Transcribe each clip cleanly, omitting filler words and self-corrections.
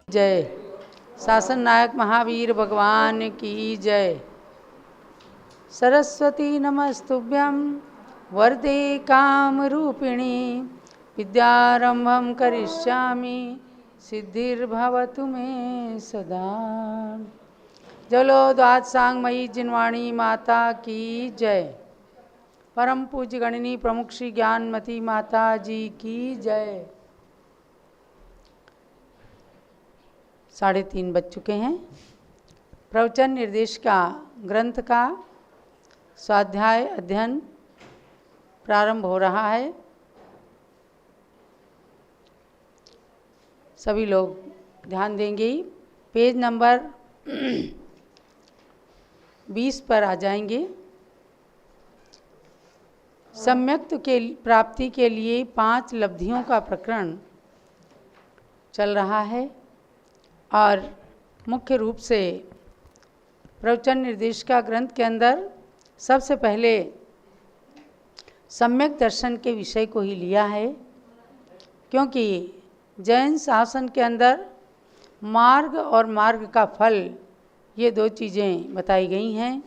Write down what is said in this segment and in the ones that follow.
जय। शासन नायक महावीर भगवान की जय। सरस्वती नमस्तुभ्यं वरदे काम रूपिणी विद्यारंभं करिष्यामि सिद्धिर्भवतु मे सदा। जलो द्वादशांगमयी जिनवाणी माता की जय। परम पूज्य गणनी प्रमुख श्री ज्ञानमती माता जी की जय। 3:30 बज चुके हैं। प्रवचन निर्देशिका ग्रंथ का स्वाध्याय अध्ययन प्रारंभ हो रहा है। सभी लोग ध्यान देंगे। पेज नंबर 20 पर आ जाएंगे। सम्यक्त्व के प्राप्ति के लिए 5 लब्धियों का प्रकरण चल रहा है और मुख्य रूप से प्रवचन निर्देशिका ग्रंथ के अंदर सबसे पहले सम्यक दर्शन के विषय को ही लिया है, क्योंकि जैन शासन के अंदर मार्ग और मार्ग का फल ये 2 चीज़ें बताई गई हैं।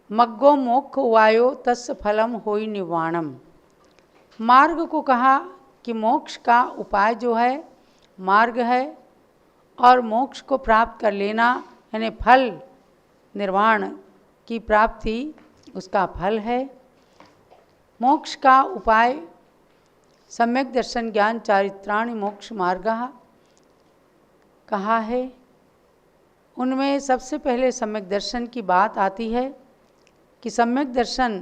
मग्गो मोक्ष वायो तस्य फलम होई निवाणम। मार्ग को कहा कि मोक्ष का उपाय जो है मार्ग है, और मोक्ष को प्राप्त कर लेना यानी फल निर्वाण की प्राप्ति उसका फल है। मोक्ष का उपाय सम्यक दर्शन ज्ञान चारित्राणि मोक्ष मार्गः कहा है। उनमें सबसे पहले सम्यक दर्शन की बात आती है कि सम्यक दर्शन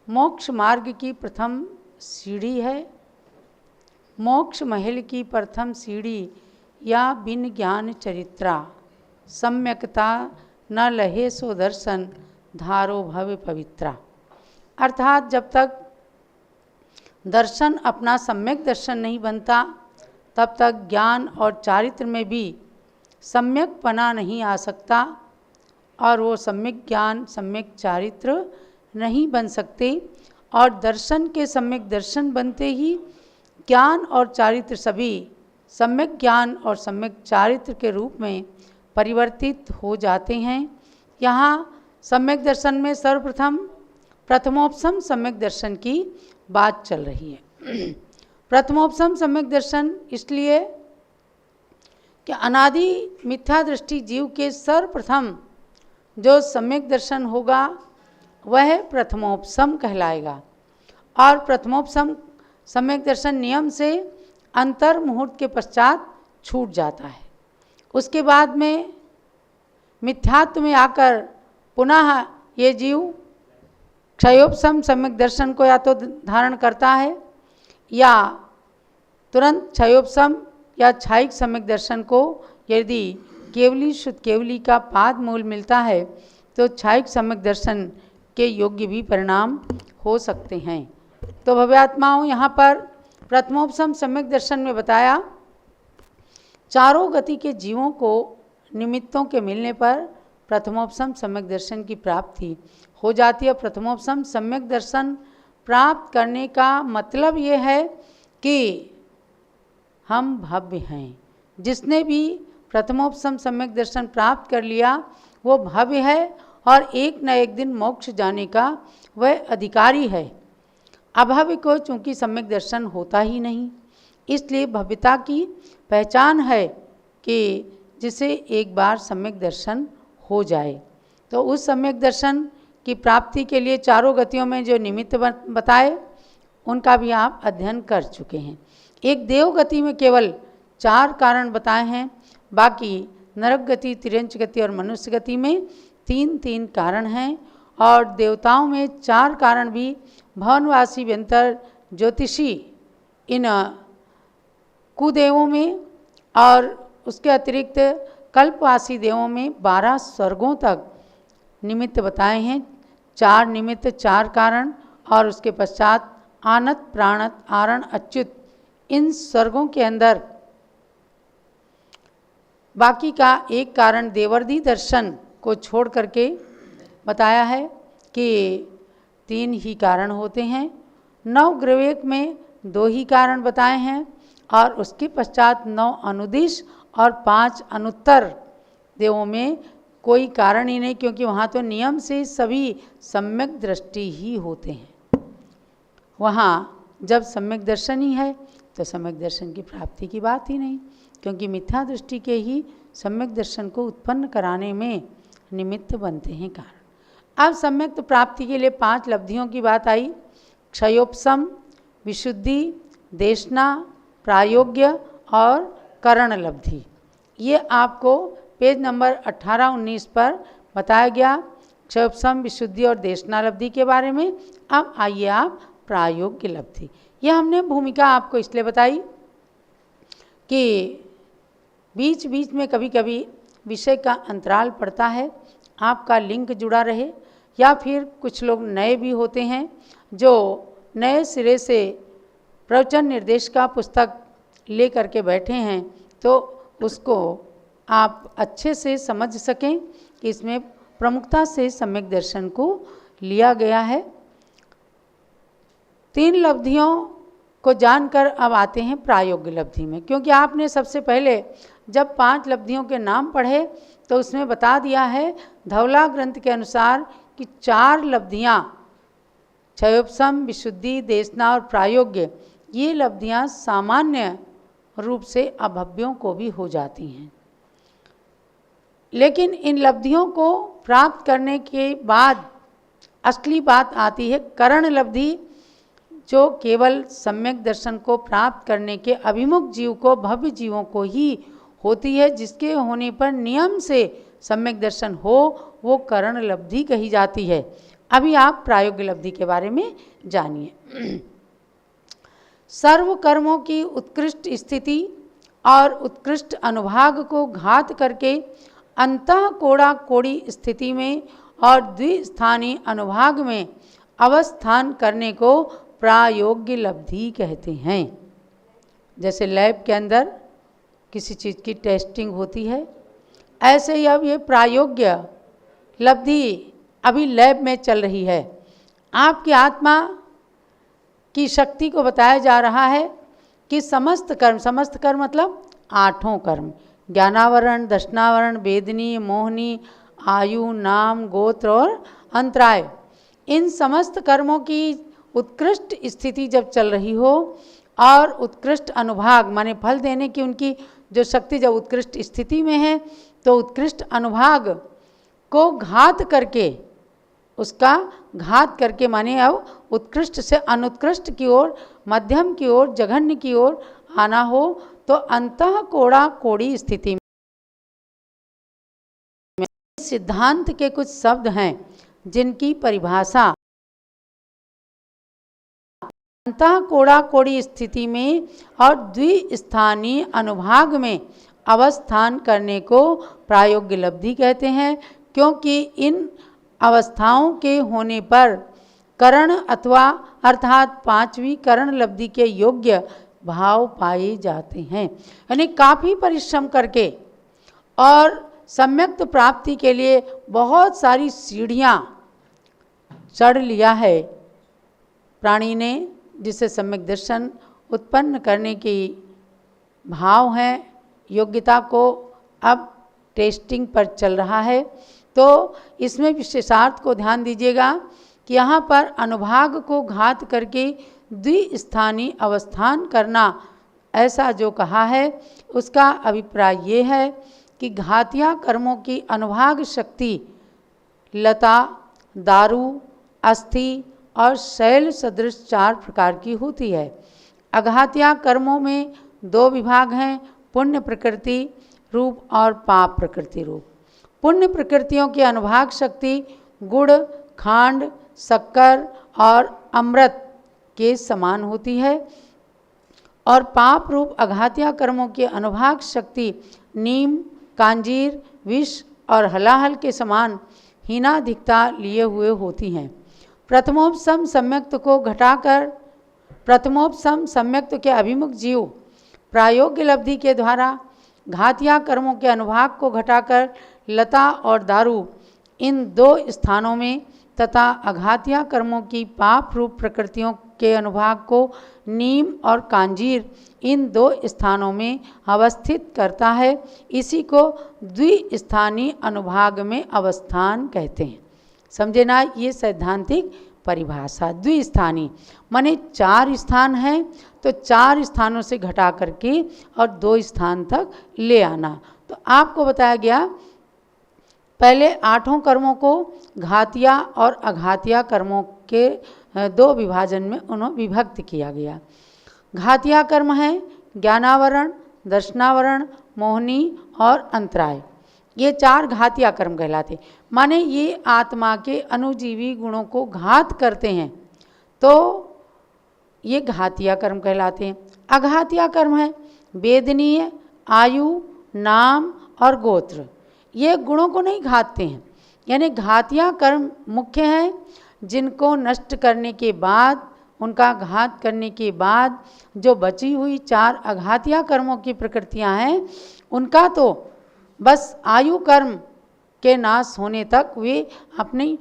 मोक्ष मार्ग की प्रथम सीढ़ी है। मोक्ष महल की प्रथम सीढ़ी या बिन ज्ञान चरित्रा सम्यकता न लहे सो दर्शन धारो भव पवित्रा। अर्थात जब तक दर्शन अपना सम्यक दर्शन नहीं बनता तब तक ज्ञान और चारित्र में भी सम्यकपना नहीं आ सकता, और वो सम्यक ज्ञान सम्यक चारित्र नहीं बन सकते। और दर्शन के सम्यक दर्शन बनते ही ज्ञान और चारित्र सभी सम्यक ज्ञान और सम्यक चारित्र के रूप में परिवर्तित हो जाते हैं। यहाँ सम्यक दर्शन में सर्वप्रथम प्रथमोपसम सम्यक दर्शन की बात चल रही है। प्रथमोपसम सम्यक दर्शन इसलिए कि अनादि मिथ्या दृष्टि जीव के सर्वप्रथम जो सम्यक दर्शन होगा वह प्रथमोपसम कहलाएगा। और प्रथमोपसम सम्यक दर्शन नियम से अंतर मुहूर्त के पश्चात छूट जाता है। उसके बाद में मिथ्यात्व में आकर पुनः ये जीव क्षयोपसम सम्यक दर्शन को या तो धारण करता है या तुरंत क्षयोपसम या क्षयिक सम्यक दर्शन को, यदि केवली शुद्ध केवली का पाद मूल मिलता है तो क्षयिक सम्यक दर्शन के योग्य भी परिणाम हो सकते हैं। तो भव्यात्माओं, यहाँ पर प्रथमोपसम सम्यक दर्शन में बताया चारों गति के जीवों को निमित्तों के मिलने पर प्रथमोपसम सम्यक दर्शन की प्राप्ति हो जाती है। प्रथमोपसम सम्यक दर्शन प्राप्त करने का मतलब ये है कि हम भव्य हैं। जिसने भी प्रथमोपसम सम्यक दर्शन प्राप्त कर लिया वो भव्य है और एक न एक दिन मोक्ष जाने का वह अधिकारी है। अभव्य को चूँकि सम्यक दर्शन होता ही नहीं, इसलिए भव्यता की पहचान है कि जिसे एक बार सम्यक दर्शन हो जाए। तो उस सम्यक दर्शन की प्राप्ति के लिए चारों गतियों में जो निमित्त बताए उनका भी आप अध्ययन कर चुके हैं। एक देव गति में केवल 4 कारण बताए हैं, बाकी नरक गति, तिर्यंच गति और मनुष्य गति में 3-3 कारण हैं। और देवताओं में 4 कारण भी भवनवासी व्यंतर ज्योतिषी इन कुदेवों में, और उसके अतिरिक्त कल्पवासी देवों में 12 स्वर्गों तक निमित्त बताए हैं। 4 निमित्त 4 कारण, और उसके पश्चात आनत प्राणत आरण अच्युत इन स्वर्गों के अंदर बाकी का एक कारण देवर्धि दर्शन को छोड़ करके बताया है कि 3 ही कारण होते हैं। 9 ग्रवेक में 2 ही कारण बताए हैं, और उसके पश्चात 9 अनुदिश और 5 अनुत्तर देवों में कोई कारण ही नहीं, क्योंकि वहाँ तो नियम से सभी सम्यक दृष्टि ही होते हैं। वहाँ जब सम्यक दर्शन ही है तो सम्यक दर्शन की प्राप्ति की बात ही नहीं, क्योंकि मिथ्या दृष्टि के ही सम्यक दर्शन को उत्पन्न कराने में निमित्त बनते हैं कारण। अब सम्यक प्राप्ति के लिए 5 लब्धियों की बात आई। क्षयोपशम, विशुद्धि, देशना, प्रायोग्य और करण लब्धि। ये आपको पेज नंबर 18-19 पर बताया गया क्षयोपशम, विशुद्धि और देशना लब्धि के बारे में। अब आइए आप प्रायोग्य लब्धि। यह हमने भूमिका आपको इसलिए बताई कि बीच बीच में कभी कभी विषय का अंतराल पड़ता है, आपका लिंक जुड़ा रहे, या फिर कुछ लोग नए भी होते हैं जो नए सिरे से प्रवचन निर्देश का पुस्तक ले करके बैठे हैं, तो उसको आप अच्छे से समझ सकें कि इसमें प्रमुखता से सम्यक दर्शन को लिया गया है। 3 लब्धियों को जानकर अब आते हैं प्रायोग्य लब्धि में, क्योंकि आपने सबसे पहले जब 5 लब्धियों के नाम पढ़े तो उसमें बता दिया है धवला ग्रंथ के अनुसार कि 4 लब्धियाँ क्षयोपशम, विशुद्धि, देशना और प्रायोग्य, ये लब्धियाँ सामान्य रूप से अभव्यों को भी हो जाती हैं। लेकिन इन लब्धियों को प्राप्त करने के बाद असली बात आती है करण लब्धि, जो केवल सम्यक दर्शन को प्राप्त करने के अभिमुख जीव को, भव्य जीवों को ही होती है, जिसके होने पर नियम से सम्यक दर्शन हो, वो करण लब्धि कही जाती है। अभी आप प्रायोग्य लब्धि के बारे में जानिए। सर्व कर्मों की उत्कृष्ट स्थिति और उत्कृष्ट अनुभाग को घात करके अंतः कोड़ा कोड़ी स्थिति में और द्विस्थानी अनुभाग में अवस्थान करने को प्रायोग्य लब्धि कहते हैं। जैसे लैब के अंदर किसी चीज़ की टेस्टिंग होती है, ऐसे ही अब ये प्रायोग्य लब्धि अभी लैब में चल रही है। आपकी आत्मा की शक्ति को बताया जा रहा है कि समस्त कर्म मतलब 8 कर्म, ज्ञानावरण, दर्शनावरण, वेदनी, मोहनी, आयु, नाम, गोत्र और अंतराय, इन समस्त कर्मों की उत्कृष्ट स्थिति जब चल रही हो और उत्कृष्ट अनुभाग माने फल देने की उनकी जो शक्ति जब उत्कृष्ट स्थिति में है, तो उत्कृष्ट अनुभाग को घात करके, उसका घात करके माने अब उत्कृष्ट से अनुत्कृष्ट की ओर, मध्यम की ओर, जघन्य की ओर आना हो, तो अंतः कोड़ा कोड़ी स्थिति में सिद्धांत के कुछ शब्द हैं जिनकी परिभाषा अंतः कोड़ा कोड़ी स्थिति में और द्विस्थानीय अनुभाग में अवस्थान करने को प्रायोग्य लब्धि कहते हैं, क्योंकि इन अवस्थाओं के होने पर करण अथवा अर्थात 5वीं करण लब्धि के योग्य भाव पाए जाते हैं। यानी काफ़ी परिश्रम करके और सम्यक प्राप्ति के लिए बहुत सारी सीढ़ियाँ चढ़ लिया है प्राणी ने, जिसे सम्यक दर्शन उत्पन्न करने की भाव हैं, योग्यता को अब टेस्टिंग पर चल रहा है। तो इसमें विशेषार्थ को ध्यान दीजिएगा कि यहाँ पर अनुभाग को घात करके द्विस्थानी अवस्थान करना, ऐसा जो कहा है उसका अभिप्राय ये है कि घातिया कर्मों की अनुभाग शक्ति लता, दारू, अस्थि और शैल सदृश 4 प्रकार की होती है। अघातिया कर्मों में 2 विभाग हैं, पुण्य प्रकृति रूप और पाप प्रकृति रूप। पुण्य प्रकृतियों की अनुभाग शक्ति गुड़, खांड, शक्कर और अमृत के समान होती है, और पाप रूप अघातिया कर्मों की अनुभाग शक्ति नीम, कांजीर, विष और हलाहल के समान हीनाधिकता लिए हुए होती हैं। प्रथमोपशम सम्यक्त को घटाकर प्रथमोपशम सम्यक्त के अभिमुख जीव प्रायोग्य लब्धि के द्वारा घातिया कर्मों के अनुभाग को घटाकर लता और दारू इन 2 स्थानों में तथा अघातिया कर्मों की पाप रूप प्रकृतियों के अनुभाग को नीम और कांजीर इन दो स्थानों में अवस्थित करता है। इसी को द्विस्थानी अनुभाग में अवस्थान कहते हैं। समझे ना, ये सैद्धांतिक परिभाषा। द्विस्थानी माने 4 स्थान हैं तो 4 स्थानों से घटा करके और 2 स्थान तक ले आना। तो आपको बताया गया पहले 8 कर्मों को घातिया और अघातिया कर्मों के 2 विभाजन में उन्हें विभक्त किया गया। घातिया कर्म है ज्ञानावरण, दर्शनावरण, मोहनी और अंतराय। ये 4 घातिया कर्म कहलाते, माने ये आत्मा के अनुजीवी गुणों को घात करते हैं, तो ये घातिया कर्म कहलाते हैं। अघातिया कर्म है वेदनीय, आयु, नाम और गोत्र। ये गुणों को नहीं घातते हैं, यानी घातिया कर्म मुख्य हैं, जिनको नष्ट करने के बाद, उनका घात करने के बाद जो बची हुई 4 अघातिया कर्मों की प्रकृतियां हैं, उनका तो बस आयु कर्म के नाश होने तक वे अपनी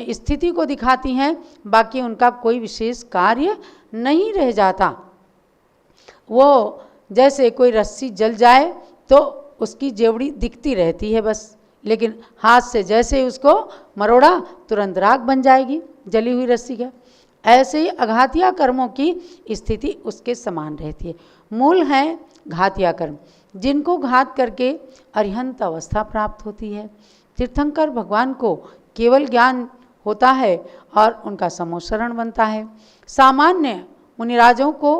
स्थिति को दिखाती हैं, बाकी उनका कोई विशेष कार्य नहीं रह जाता। वो जैसे कोई रस्सी जल जाए तो उसकी जेवड़ी दिखती रहती है बस, लेकिन हाथ से जैसे उसको मरोड़ा तुरंत राख बन जाएगी जली हुई रस्सी का। ऐसे ही अघातिया कर्मों की स्थिति उसके समान रहती है। मूल हैं घातिया कर्म, जिनको घात करके अरिहंत अवस्था प्राप्त होती है। तीर्थंकर भगवान को केवल ज्ञान होता है और उनका समोशरण बनता है। सामान्य मुनिराजों को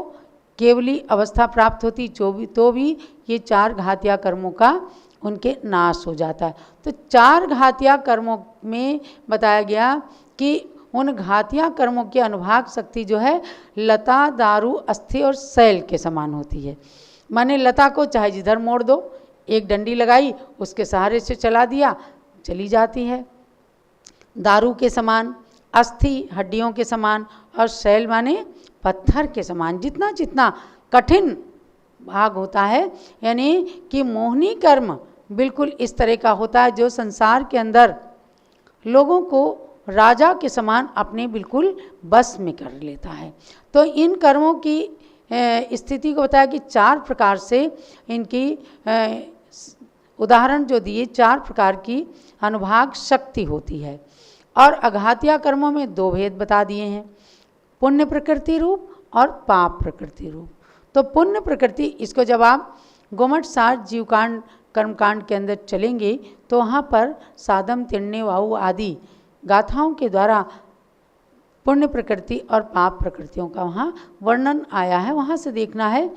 केवली अवस्था प्राप्त होती तो भी ये 4 घातिया कर्मों का उनके नाश हो जाता है। तो 4 घातिया कर्मों में बताया गया कि उन घातिया कर्मों की अनुभाग शक्ति जो है लता, दारू, अस्थि और शैल के समान होती है। माने लता को चाहे जिधर मोड़ दो, एक डंडी लगाई उसके सहारे से चला दिया, चली जाती है। दारू के समान, अस्थि हड्डियों के समान और शैल माने पत्थर के समान। जितना जितना कठिन भाग होता है, यानी कि मोहनी कर्म बिल्कुल इस तरह का होता है जो संसार के अंदर लोगों को राजा के समान अपने बिल्कुल बस में कर लेता है। तो इन कर्मों की स्थिति को बताया कि 4 प्रकार से इनकी उदाहरण जो दिए, 4 प्रकार की अनुभाग शक्ति होती है। और अघातिया कर्मों में 2 भेद बता दिए हैं, पुण्य प्रकृति रूप और पाप प्रकृति रूप। तो पुण्य प्रकृति, इसको जब आप गोमठ साठ जीवकांड कर्मकांड के अंदर चलेंगे तो वहाँ पर सादम, तिण्य, वायु आदि गाथाओं के द्वारा पुण्य प्रकृति और पाप प्रकृतियों का वहाँ वर्णन आया है, वहाँ से देखना है।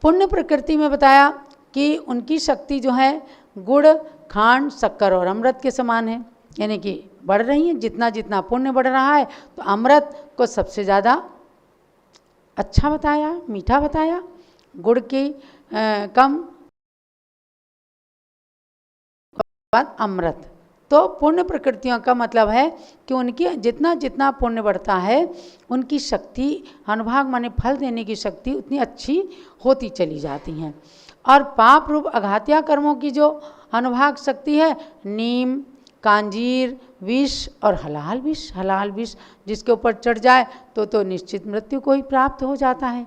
पुण्य प्रकृति में बताया कि उनकी शक्ति जो है गुड़, खांड, शक्कर और अमृत के समान है, यानी कि बढ़ रही है। जितना जितना पुण्य बढ़ रहा है तो अमृत को सबसे ज़्यादा अच्छा बताया, मीठा बताया, गुड़ की कम, बाद अमृत। तो पुण्य प्रकृतियों का मतलब है कि उनकी जितना जितना पुण्य बढ़ता है उनकी शक्ति, अनुभाग माने फल देने की शक्ति उतनी अच्छी होती चली जाती हैं। और पाप रूप अघातिया कर्मों की जो अनुभाग शक्ति है, नीम, कांजीर, विष और हलाल विष। हलाल विष जिसके ऊपर चढ़ जाए तो निश्चित मृत्यु को ही प्राप्त हो जाता है।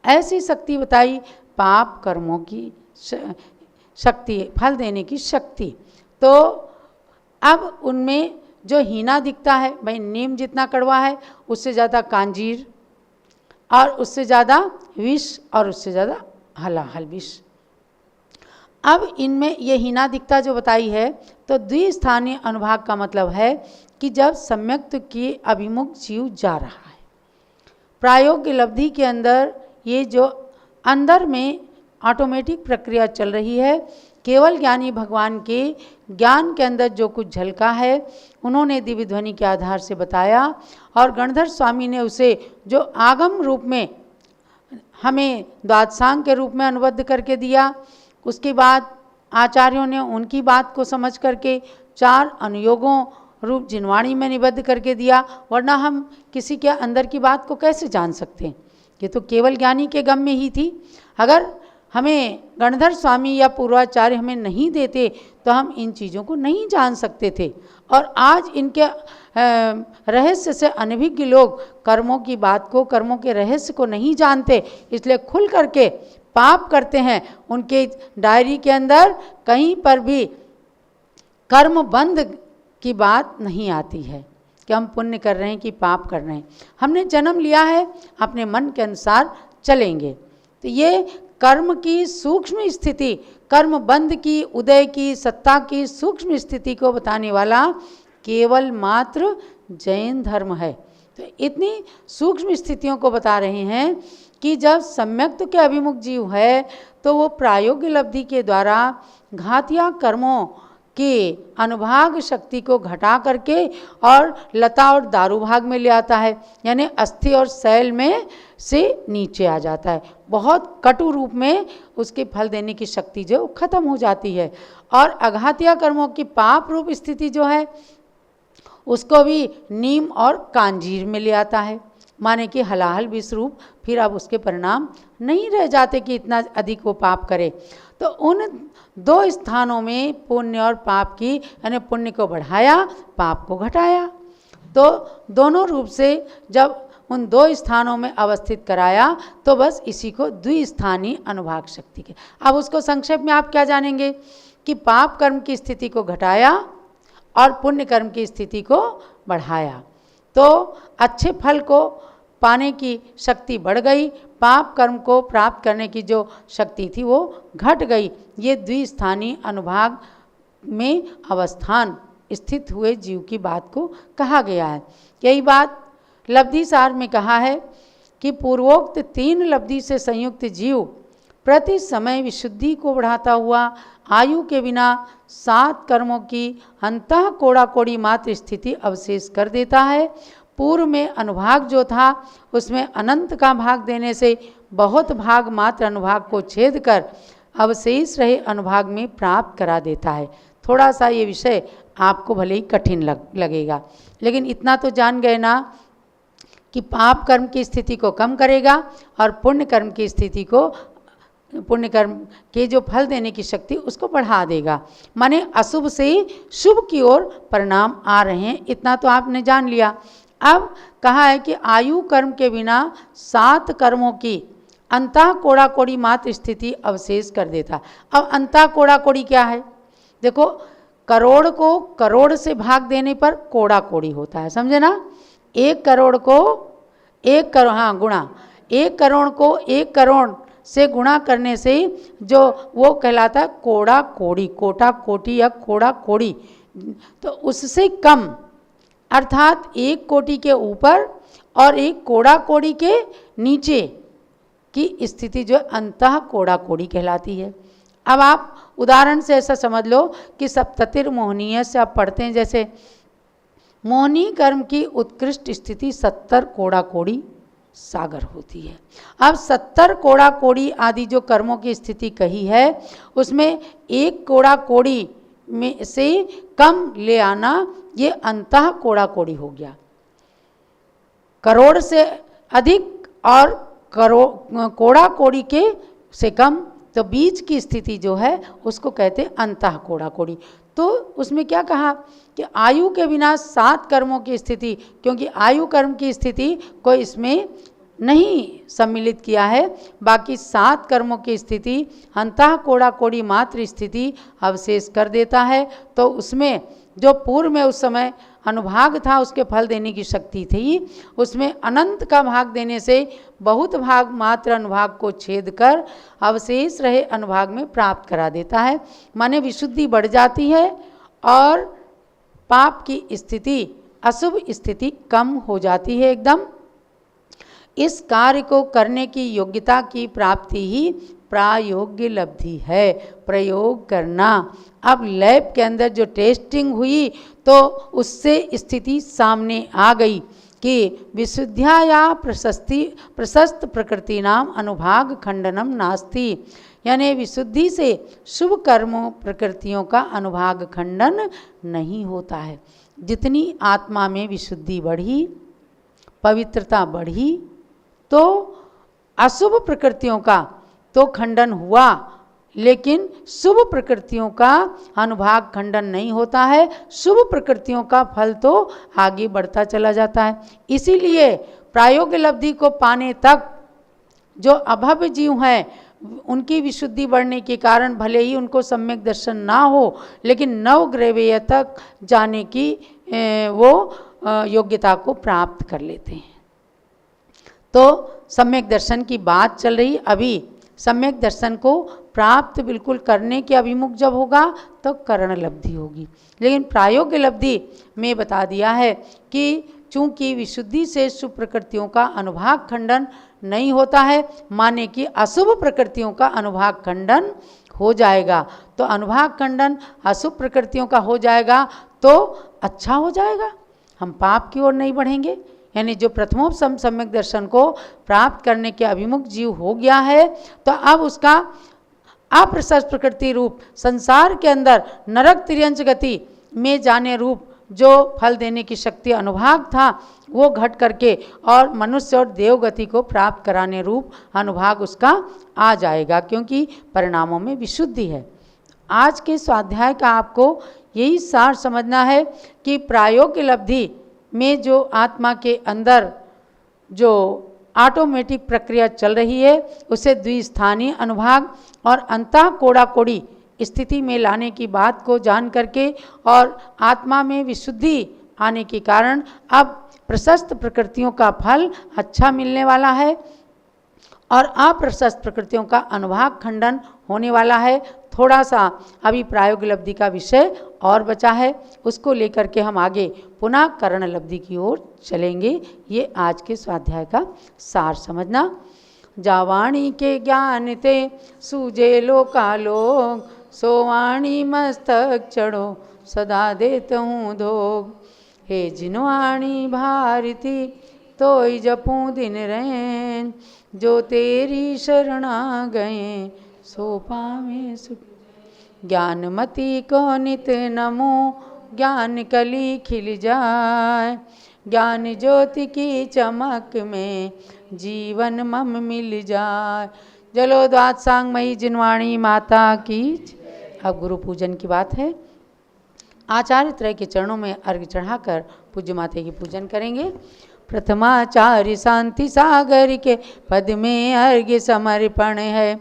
ऐसी शक्ति बताई पाप कर्मों की शक्ति, फल देने की शक्ति। तो अब उनमें जो हीना दिखता है, भाई नीम जितना कड़वा है उससे ज़्यादा कांजीर और उससे ज़्यादा विष और उससे ज़्यादा हलाल विष। अब इनमें ये हीना दिखता जो बताई है, तो द्विस्थानीय अनुभाग का मतलब है कि जब सम्यक्त के अभिमुख जीव जा रहा है, प्रायोगिक लब्धि के अंदर ये जो अंदर में ऑटोमेटिक प्रक्रिया चल रही है, केवल ज्ञानी भगवान के ज्ञान के अंदर जो कुछ झलका है उन्होंने दिव्य ध्वनि के आधार से बताया और गणधर स्वामी ने उसे जो आगम रूप में हमें द्वादशांग के रूप में अनुबद्ध करके दिया, उसके बाद आचार्यों ने उनकी बात को समझ करके 4 अनुयोगों रूप जिनवाणी में निबद्ध करके दिया। वरना हम किसी के अंदर की बात को कैसे जान सकते हैं, ये तो केवल ज्ञानी के गम में ही थी। अगर हमें गणधर स्वामी या पूर्वाचार्य हमें नहीं देते तो हम इन चीज़ों को नहीं जान सकते थे। और आज इनके रहस्य से अनभिज्ञ लोग कर्मों की बात को, कर्मों के रहस्य को नहीं जानते, इसलिए खुल करके पाप करते हैं। उनके डायरी के अंदर कहीं पर भी कर्म बंध की बात नहीं आती है कि हम पुण्य कर रहे हैं कि पाप कर रहे हैं। हमने जन्म लिया है, अपने मन के अनुसार चलेंगे। तो ये कर्म की सूक्ष्म स्थिति, कर्म बंध की, उदय की, सत्ता की सूक्ष्म स्थिति को बताने वाला केवल मात्र जैन धर्म है। तो इतनी सूक्ष्म स्थितियों को बता रहे हैं कि जब सम्यक्त के अभिमुख जीव है तो वो प्रायोग्य लब्धि के द्वारा घातिया कर्मों की अनुभाग शक्ति को घटा करके और लता और दारू भाग में ले आता है, यानी अस्थि और शैल में से नीचे आ जाता है। बहुत कटु रूप में उसके फल देने की शक्ति जो खत्म हो जाती है। और अघातिया कर्मों की पाप रूप स्थिति जो है उसको भी नीम और कांजीर में ले आता है, माने कि हलाहल विष रूप। फिर अब उसके परिणाम नहीं रह जाते कि इतना अधिक वो पाप करे। तो उन दो स्थानों में पुण्य और पाप की, यानी पुण्य को बढ़ाया, पाप को घटाया। तो दोनों रूप से जब उन दो स्थानों में अवस्थित कराया तो बस इसी को द्विस्थानीय अनुभाग शक्ति के। अब उसको संक्षेप में आप क्या जानेंगे कि पाप कर्म की स्थिति को घटाया और पुण्य कर्म की स्थिति को बढ़ाया, तो अच्छे फल को पाने की शक्ति बढ़ गई, पाप कर्म को प्राप्त करने की जो शक्ति थी वो घट गई। ये द्विस्थानीय अनुभाग में अवस्थान स्थित हुए जीव की बात को कहा गया है। यही बात लब्धि सार में कहा है कि पूर्वोक्त 3 लब्धि से संयुक्त जीव प्रति समय विशुद्धि को बढ़ाता हुआ आयु के बिना 7 कर्मों की अंतः कोड़ा कोड़ी मात्र स्थिति अवशेष कर देता है। पूर्व में अनुभाग जो था उसमें अनंत का भाग देने से बहुत भाग मात्र अनुभाग को छेद कर अवशेष रहे अनुभाग में प्राप्त करा देता है। थोड़ा सा ये विषय आपको भले ही कठिन लगेगा, लेकिन इतना तो जान गए ना कि पाप कर्म की स्थिति को कम करेगा और पुण्य कर्म की स्थिति को, पुण्य कर्म के जो फल देने की शक्ति उसको बढ़ा देगा। माने अशुभ से शुभ की ओर परिणाम आ रहे हैं, इतना तो आपने जान लिया। अब कहा है कि आयु कर्म के बिना 7 कर्मों की अंतः कोड़ा कोड़ी मात्र स्थिति अवशेष कर देता। अब अंतः कोड़ा कोड़ी क्या है? देखो, करोड़ को करोड़ से भाग देने पर कोड़ा कोड़ी होता है, समझे ना। 1 करोड़ को 1 करोड़, हाँ गुणा, 1 करोड़ को 1 करोड़ से गुणा करने से जो वो कहलाता है कोड़ा कोड़ी, कोटा कोटी या कोड़ा कोड़ी। तो उससे कम अर्थात 1 कोटि के ऊपर और 1 कोड़ा कोड़ी के नीचे की स्थिति जो अंतः कोड़ा कोड़ी कहलाती है। अब आप उदाहरण से ऐसा समझ लो कि सप्ततिर मोहनीय से आप पढ़ते हैं, जैसे मोहनी कर्म की उत्कृष्ट स्थिति 70 कोड़ा कोड़ी सागर होती है। अब 70 कोड़ा कोड़ी आदि जो कर्मों की स्थिति कही है उसमें 1 कोड़ा कोड़ी में से कम ले आना ये अंतः कोड़ा कोड़ी हो गया। करोड़ से अधिक और कोड़ा कोड़ी के से कम, तो बीच की स्थिति जो है उसको कहते हैं अंतः कोड़ा कोड़ी। तो उसमें क्या कहा कि आयु के बिना 7 कर्मों की स्थिति, क्योंकि आयु कर्म की स्थिति को इसमें नहीं सम्मिलित किया है, बाकी 7 कर्मों की स्थिति अंतः कोड़ा कोड़ी मात्र स्थिति अवशेष कर देता है। तो उसमें जो पूर्व में उस समय अनुभाग था उसके फल देने की शक्ति थी, उसमें अनंत का भाग देने से बहुत भाग मात्र अनुभाग को छेद कर अवशेष रहे अनुभाग में प्राप्त करा देता है। माने विशुद्धि बढ़ जाती है और पाप की स्थिति, अशुभ स्थिति कम हो जाती है एकदम। इस कार्य को करने की योग्यता की प्राप्ति ही प्रायोग्य लब्धि है, प्रयोग करना। अब लैब के अंदर जो टेस्टिंग हुई तो उससे स्थिति सामने आ गई कि विशुद्ध्या या प्रशस्त प्रकृति नाम अनुभाग खंडनम नास्ति, यानी विशुद्धि से शुभ कर्मों प्रकृतियों का अनुभाग खंडन नहीं होता है। जितनी आत्मा में विशुद्धि बढ़ी, पवित्रता बढ़ी, तो अशुभ प्रकृतियों का तो खंडन हुआ, लेकिन शुभ प्रकृतियों का अनुभाग खंडन नहीं होता है। शुभ प्रकृतियों का फल तो आगे बढ़ता चला जाता है। इसीलिए प्रायोगिक लब्धि को पाने तक जो अभव्य जीव हैं उनकी विशुद्धि बढ़ने के कारण भले ही उनको सम्यक दर्शन ना हो, लेकिन नवग्रहवेय तक जाने की वो योग्यता को प्राप्त कर लेते हैं। तो सम्यक दर्शन की बात चल रही। अभी सम्यक दर्शन को प्राप्त बिल्कुल करने के अभिमुख जब होगा तो करण लब्धि होगी। लेकिन प्रायोगिक लब्धि में बता दिया है कि चूंकि विशुद्धि से शुभ प्रकृतियों का अनुभाग खंडन नहीं होता है, माने कि अशुभ प्रकृतियों का अनुभाग खंडन हो जाएगा। तो अनुभाग खंडन अशुभ प्रकृतियों का हो जाएगा तो अच्छा हो जाएगा, हम पाप की ओर नहीं बढ़ेंगे। यानी जो प्रथमोपम सम्यक दर्शन को प्राप्त करने के अभिमुख जीव हो गया है, तो अब उसका अप्रशस्त प्रकृति रूप संसार के अंदर नरक तिर्यंच गति में जाने रूप जो फल देने की शक्ति अनुभाग था वो घट करके और मनुष्य और देव गति को प्राप्त कराने रूप अनुभाग उसका आ जाएगा, क्योंकि परिणामों में विशुद्धि है। आज के स्वाध्याय का आपको यही सार समझना है कि प्रायोगिक लब्धि में जो आत्मा के अंदर जो ऑटोमेटिक प्रक्रिया चल रही है उसे द्विस्थानीय अनुभाग और अंतः कोड़ा कोड़ी स्थिति में लाने की बात को जान करके और आत्मा में विशुद्धि आने के कारण अब प्रशस्त प्रकृतियों का फल अच्छा मिलने वाला है और अप्रशस्त प्रकृतियों का अनुभाग खंडन होने वाला है। थोड़ा सा अभी प्रायोगिक लब्धि का विषय और बचा है, उसको लेकर के हम आगे पुनः करण लब्धि की ओर चलेंगे। ये आज के स्वाध्याय का सार समझना। जावाणी के ज्ञान ते सूझे लोकालोक, सोवाणी मस्तक चढ़ो सदा देत हूँ धोग। हे जिनवाणी भारती तोय जपूं दिन रैन, जो तेरी शरणा गए सो पावे सुख। ज्ञानमती को नित नमो, ज्ञान कली खिल जाए, ज्ञान ज्योति की चमक में जीवन मम मिल जाए। जलोद्वात सांगमयी जिनवाणी माता की। अब गुरु पूजन की बात है। आचार्य त्रय के चरणों में अर्घ्य चढ़ाकर पूज्य माता की पूजन करेंगे। प्रथमाचार्य शांति सागर के पद में अर्घ्य समर्पण है।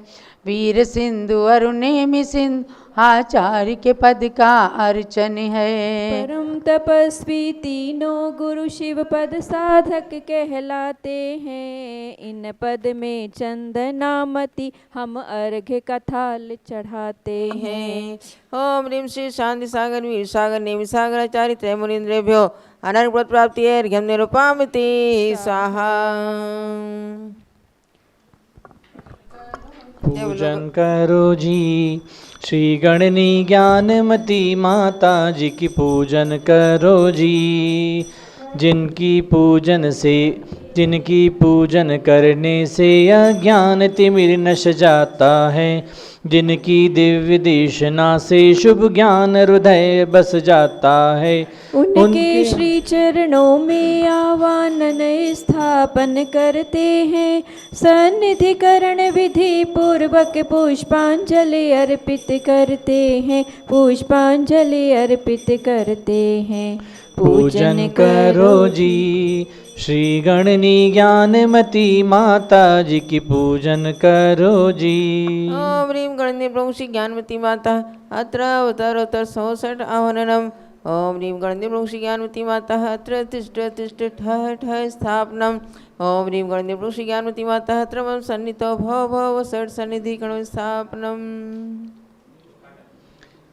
वीर सिंधु अरुणेमि सिंधु आचार्य के पद का अर्चन है। परम तपस्वी तीनों गुरु शिव पद साधक कहलाते हैं। इन पद में चंदनामती हम अर्घ्य का थाल चढ़ाते हैं। ओम ह्रीं श्री शांति सागर वीर सागर नेमि सागर आचार्य त्रय मुनीन्द्रेभ्यो अनर्घ प्राप्ति अर्घ्यं निरूपामिति स्वाहा। पूजन करो जी श्री गणनी ज्ञानमती माता जी की पूजन करो जी। जिनकी पूजन करने से अज्ञान तिमिर नश जाता है। जिनकी दिव्य देशना से शुभ ज्ञान हृदय बस जाता है। उनके श्री चरणों में आवाहन स्थापन करते हैं। सन्निधि करण विधि पूर्वक पुष्पांजलि अर्पित करते हैं। पुष्पांजलि अर्पित करते हैं। पूजन करो जी श्री गणनी ज्ञानमती माता जी की पूजन करो जी। ओम ह्रीं गणनी प्रभु श्री ज्ञानमती माता अत्र अवतारोत्तर 64 आह्वाननम्। ओम ह्रीं गणनी प्रभु श्री ज्ञानमती माता अत्र तिष्ठ तिष्ठ ठः ठः स्थापनम्। ओम ह्रीं गणनी प्रभु श्री ज्ञानमती माता अत्र मम सन्निधौ भव भव षट् सन्निधि गण स्थापनम्।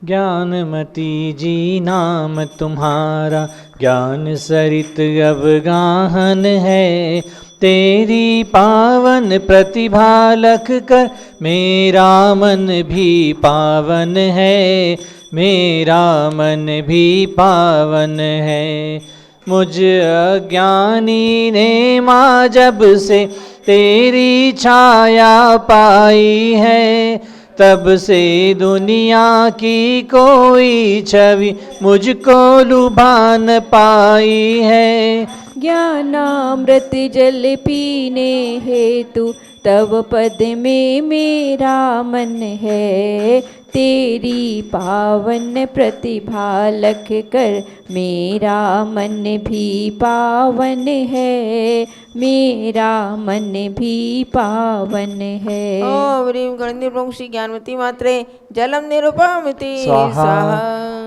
ज्ञानमती जी नाम तुम्हारा ज्ञान सरित अवगाहन है। तेरी पावन प्रतिभा लख कर मेरा मन भी पावन है। मेरा मन भी पावन है। मुझ अज्ञानी ने माँ जब से तेरी छाया पाई है। तब से दुनिया की कोई छवि मुझको लुभा न पाई है। ज्ञानामृत जल पीने हेतु तव पद में मेरा मन है, तेरी पावन प्रतिभा लख कर मेरा मन भी पावन है, मेरा मन भी पावन है। ओम ह्रीं गणेन्द्र प्रभु श्री ज्ञानवती मात्रे जलम निरुपमिति स्वाहा।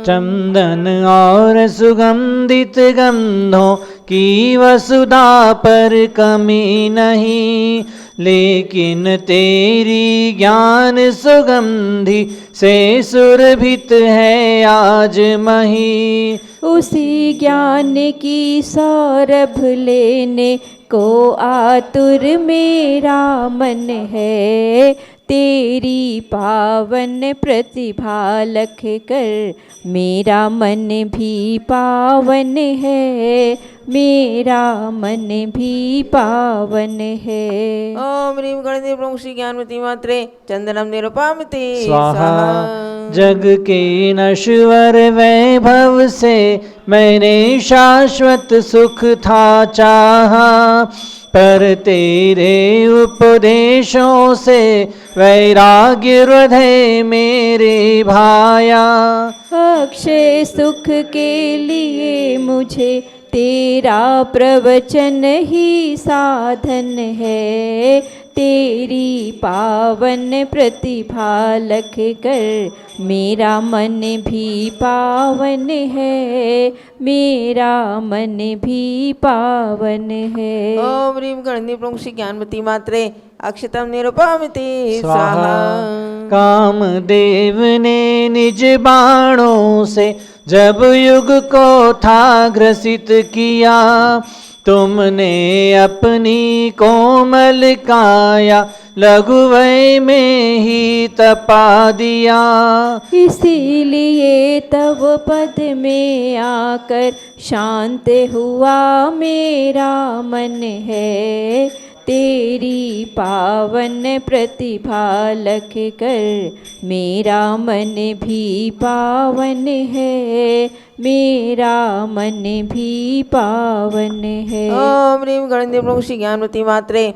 चंदन और सुगंधित गंधों की वसुधा पर कमी नहीं, लेकिन तेरी ज्ञान सुगंधि से सुरभित है आज मही। उसी ज्ञान की सौरभ लेने को आतुर मेरा मन है, तेरी पावन प्रतिभा लख कर मेरा मन भी पावन है, मेरा मन भी पावन है। ओम ह्रीं गणेन्द्र प्रभु श्री ज्ञानवती मात्रे चंदनम निरुपमिति स्वाहा। जग के नश्वर वैभव से मैंने शाश्वत सुख था चाहा, पर तेरे उपदेशों से वैराग्य हृदय मेरे भाया। अक्षय सुख के लिए मुझे तेरा प्रवचन ही साधन है, तेरी पावन प्रतिभा लख कर मेरा मन भी पावन है, मेरा मन भी पावन है। ओम ह्रीं गणेन्द्र प्रभु श्री ज्ञानवती मात्रे अक्षतम निरुपमिति स्वाहा। स्वाहा। कामदेव ने निज बाणों से जब युग को था ग्रसित किया, तुमने अपनी कोमल काया लघुवय में ही तपा दिया। इसीलिए तव पद में आकर शांत हुआ मेरा मन है, तेरी पावन प्रतिभा लख कर मेरा मन भी पावन है, मेरा मन भी पावन है। ओम ह्रीं गणेन्द्र प्रभु श्री ज्ञानवती मात्रे